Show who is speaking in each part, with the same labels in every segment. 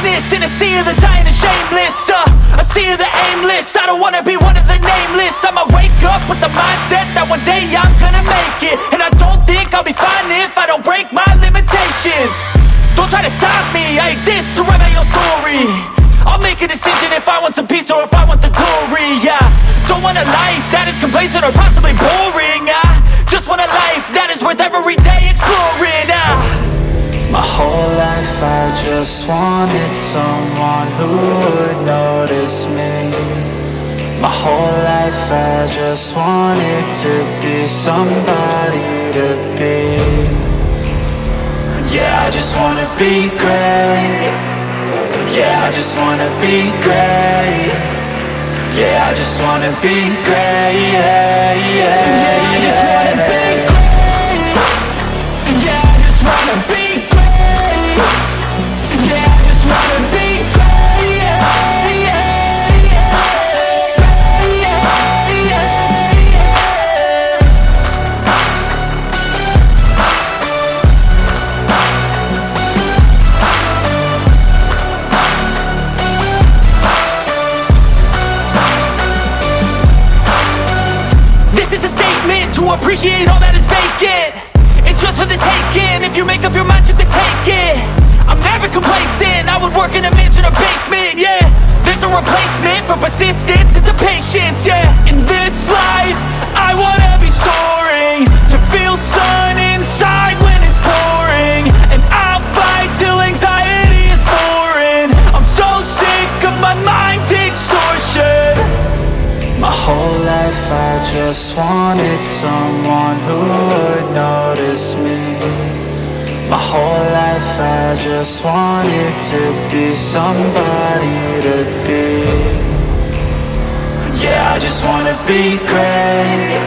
Speaker 1: greatness in a sea of the dying and shameless, a sea of the aimless. I don't wanna be one of the nameless. I'ma wake up with the mindset that one day I'm gonna make it, and I don't think I'll be fine if I don't break my limitations. Don't try to stop me, I exist to write my own story. I'll make a decision if I want some peace or if I want the glory. Yeah, don't want a life that is complacent or possibly boring. I just want a life that is worth every day exploring.
Speaker 2: My whole life I just wanted someone who would notice me. My whole life I just wanted to be somebody to be. Yeah, I just wanna be great. Yeah, I just wanna be great. Yeah, I just wanna be great. Yeah, yeah, I just wanna be great. Yeah, I just wanna be great. Yeah, I just wanna be great. Yeah, yeah, yeah, yeah, yeah.
Speaker 1: This is a statement to appreciate all that is vacant. It's just for the taking. If you make up your mind, you can take it. I'm never complacent. I would work in a mansion or basement. Yeah, there's no replacement for persistence. It's a patience. Yeah, in this life, I wanna be soaring, to feel sun inside when it's pouring, and I'll fight till anxiety is foreign. I'm so sick of my mind's extortion.
Speaker 2: My whole life I just wanted someone who would notice me. My whole life I just wanted to be somebody to be. Yeah, I just wanna be great.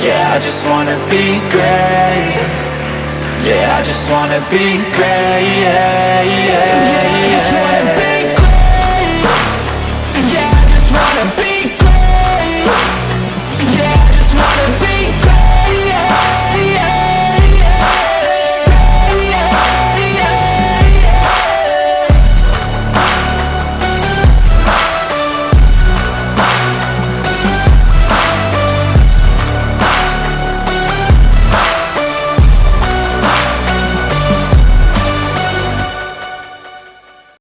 Speaker 2: Yeah, I just wanna be great. Yeah, I just wanna be great. Yeah, yeah.